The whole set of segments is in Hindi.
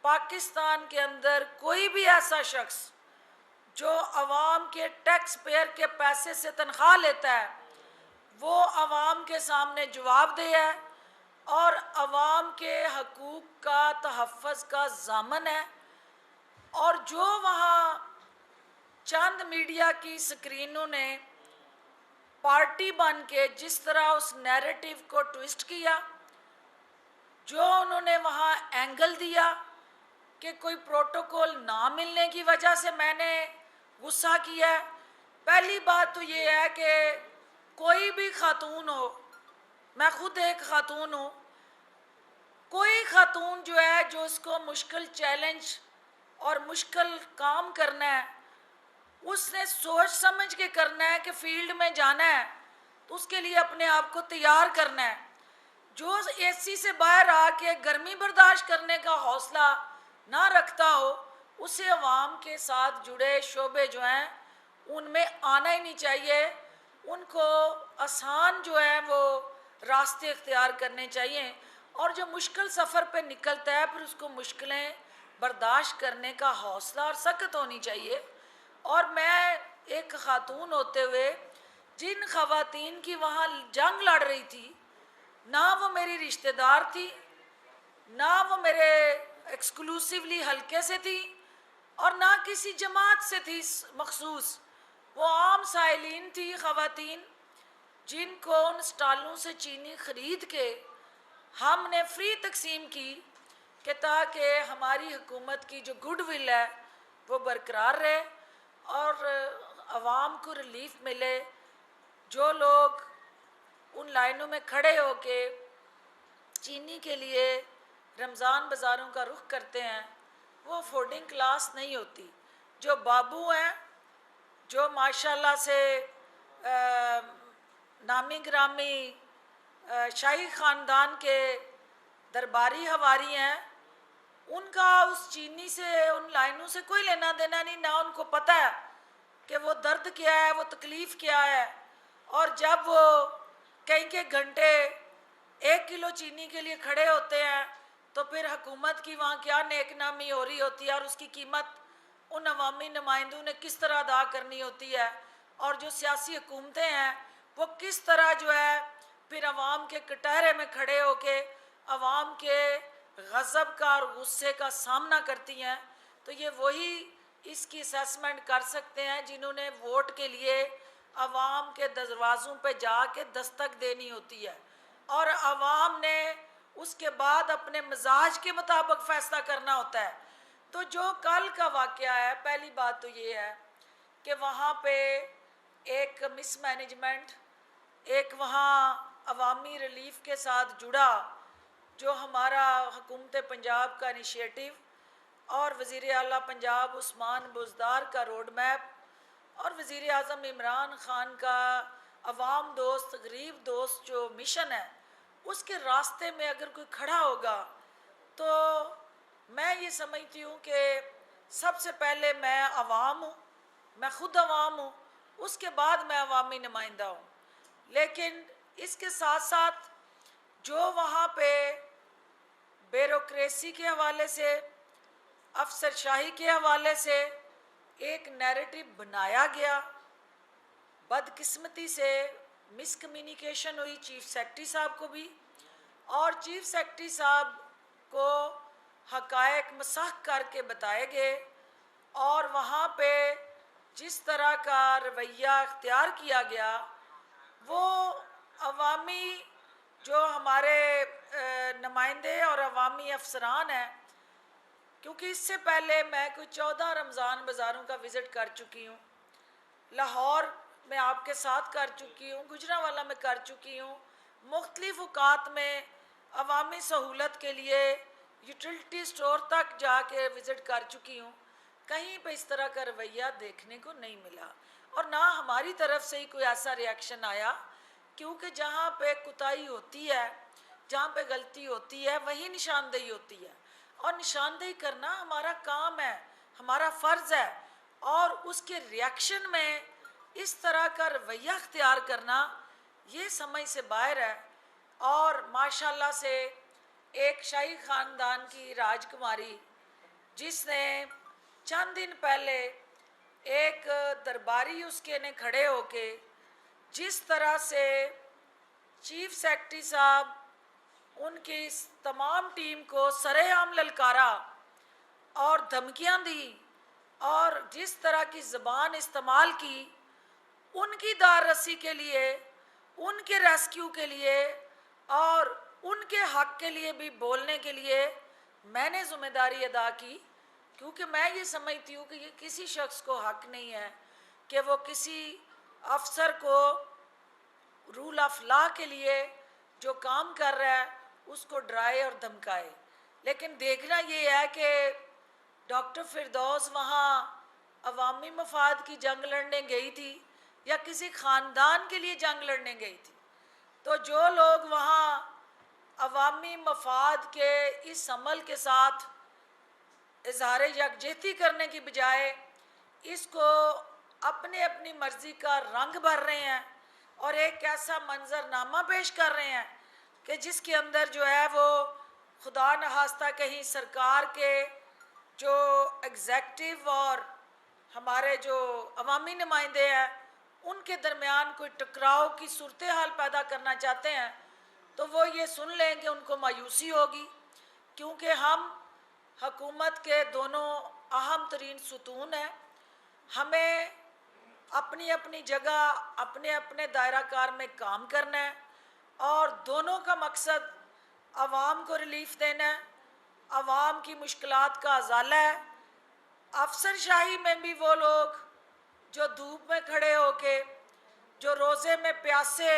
पाकिस्तान के अंदर कोई भी ऐसा शख्स जो अवाम के टैक्स पेयर के पैसे से तनख्वाह लेता है वो अवाम के सामने जवाबदेह है और अवाम के हकूक़ का तहफ़्फ़ुज़ का ज़ामन है। और जो वहाँ चंद मीडिया की स्क्रीनों ने पार्टी बन के जिस तरह उस नैरेटिव को ट्विस्ट किया, जो उन्होंने वहाँ एंगल दिया कि कोई प्रोटोकॉल ना मिलने की वजह से मैंने गुस्सा किया है। पहली बात तो ये है कि कोई भी खातून हो, मैं खुद एक खातून हूँ, कोई खातून जो है जो इसको मुश्किल चैलेंज और मुश्किल काम करना है उसने सोच समझ के करना है कि फील्ड में जाना है तो उसके लिए अपने आप को तैयार करना है। जो एसी से बाहर आके गर्मी बर्दाश्त करने का हौसला ना रखता हो उसे अवाम के साथ जुड़े शोबे जो हैं उनमें आना ही नहीं चाहिए। उनको आसान जो है वो रास्ते इख्तियार करने चाहिए और जो मुश्किल सफ़र पे निकलता है फिर उसको मुश्किलें बर्दाश्त करने का हौसला और सकत होनी चाहिए। और मैं एक खातून होते हुए जिन ख़वातीन की वहाँ जंग लड़ रही थी, ना वो मेरी रिश्तेदार थी, ना वो मेरे एक्सक्लूसिवली हल्के से थी और ना किसी जमात से थी मखसूस, वो आम साइलिन थी ख़वातीन जिनको उन स्टालों से चीनी ख़रीद के हमने फ्री तकसीम की कि ताकि हमारी हुकूमत की जो गुडविल है वो बरकरार रहे और आवाम को रिलीफ मिले। जो लोग उन लाइनों में खड़े होके चीनी के लिए रमज़ान बाज़ारों का रुख करते हैं वो अफोर्डिंग क्लास नहीं होती। जो बाबू हैं, जो माशाल्लाह से नामी ग्रामी शाही ख़ानदान के दरबारी हवारी हैं, उनका उस चीनी से उन लाइनों से कोई लेना देना नहीं। ना उनको पता है कि वो दर्द क्या है, वो तकलीफ़ क्या है। और जब वो कई के घंटे 1 किलो चीनी के लिए खड़े होते हैं तो फिर हुकूमत की वहाँ क्या नेकनामी हो रही होती है और उसकी कीमत उन अवामी नुमाइंदों ने किस तरह अदा करनी होती है। और जो सियासी हुकूमतें हैं वो किस तरह जो है फिर अवाम के कटहरे में खड़े होके अवाम के गज़ब का और गुस्से का सामना करती हैं। तो ये वही इसकी असेसमेंट कर सकते हैं जिन्होंने वोट के लिए अवाम के दरवाज़ों पे जाके दस्तक देनी होती है और अवाम ने उसके बाद अपने मिजाज के मुताबिक फ़ैसला करना होता है। तो जो कल का वाक़या है, पहली बात तो ये है कि वहाँ पे एक मिसमैनेजमेंट, एक वहाँ अवामी रिलीफ के साथ जुड़ा जो हमारा हुकूमत पंजाब का इनिशिएटिव और वज़ीर आला पंजाब उस्मान बुज़दार का रोड मैप और वज़ीर आज़म इमरान ख़ान का अवाम दोस्त गरीब दोस्त जो मिशन है उसके रास्ते में अगर कोई खड़ा होगा तो मैं ये समझती हूँ कि सबसे पहले मैं अवाम हूँ, मैं ख़ुद अवाम हूँ, उसके बाद मैं अवामी नुमाइंदा हूँ। लेकिन इसके साथ साथ जो वहाँ पे ब्यूरोक्रेसी के हवाले से, अफसरशाही के हवाले से एक नैरेटिव बनाया गया, बदकिस्मती से मिसकम्युनिकेशन हुई चीफ सेक्रेटरी साहब को भी, और चीफ सेक्रेटरी साहब को हकायक मसख करके बताए गए और वहाँ पे जिस तरह का रवैया इख्तियार किया गया वो अवामी जो हमारे नुमाइंदे और अवामी अफसरान हैं, क्योंकि इससे पहले मैं कोई 14 रमज़ान बाज़ारों का विज़िट कर चुकी हूँ, लाहौर में आपके साथ कर चुकी हूँ, गुजरांवाला में कर चुकी हूँ, मुख्तलिफ़ औकात में अवामी सहूलत के लिए यूटिलिटी स्टोर तक जाके विज़िट कर चुकी हूँ। कहीं पे इस तरह का रवैया देखने को नहीं मिला और ना हमारी तरफ से ही कोई ऐसा रिएक्शन आया, क्योंकि जहाँ पे कुताही होती है, जहाँ पे गलती होती है वही निशानदेही होती है और निशानदेही करना हमारा काम है, हमारा फ़र्ज़ है। और उसके रिएक्शन में इस तरह का रवैया अख्तियार करना ये समझ से बाहर है। और माशाल्लाह से एक शाही ख़ानदान की राजकुमारी जिसने चंद दिन पहले एक दरबारी उसके ने खड़े होके जिस तरह से चीफ सेक्रेटरी साहब उनकी इस तमाम टीम को सरेआम ललकारा और धमकियां दी और जिस तरह की ज़बान इस्तेमाल की उनकी दार रस्सी के लिए, उनके रेस्क्यू के लिए और उनके हक के लिए भी बोलने के लिए मैंने ज़िम्मेदारी अदा की, क्योंकि मैं ये समझती हूँ कि ये किसी शख्स को हक नहीं है कि वो किसी अफसर को रूल ऑफ लॉ के लिए जो काम कर रहा है उसको डराए और धमकाए। लेकिन देखना ये है कि डॉक्टर फिरदौस वहाँ अवामी मफाद की जंग लड़ने गई थी या किसी ख़ानदान के लिए जंग लड़ने गई थी। तो जो लोग वहाँ अवामी मफाद के इस अमल के साथ इजहार यकजहती करने की बजाय इसको अपने अपनी मर्ज़ी का रंग भर रहे हैं और एक ऐसा मंजरनामा पेश कर रहे हैं कि जिसके अंदर जो है वो खुदा न खास्ता कहीं सरकार के जो एग्जेक्टिव और हमारे जो अवामी नुमाइंदे हैं उनके दरमियान कोई टकराव की सूरत हाल पैदा करना चाहते हैं, तो वो ये सुन लें कि उनको मायूसी होगी, क्योंकि हम हुकूमत के दोनों अहम तरीन सुतून हैं। हमें अपनी अपनी जगह अपने अपने दायरा कार में काम करना है और दोनों का मकसद आवाम को रिलीफ देना है, आवाम की मुश्किलात का अजाला है। अफसरशाही में भी वो लोग जो धूप में खड़े होके, जो रोज़े में प्यासे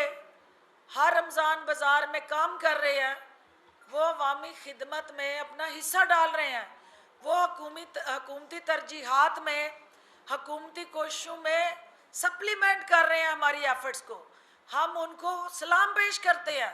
हर रमज़ान बाज़ार में काम कर रहे हैं, वो अवामी खिदमत में अपना हिस्सा डाल रहे हैं, वो हुकूमती तरजीहात में, हुकूमती कोशिशों में सप्लीमेंट कर रहे हैं हमारी एफर्ट्स को। हम उनको सलाम पेश करते हैं।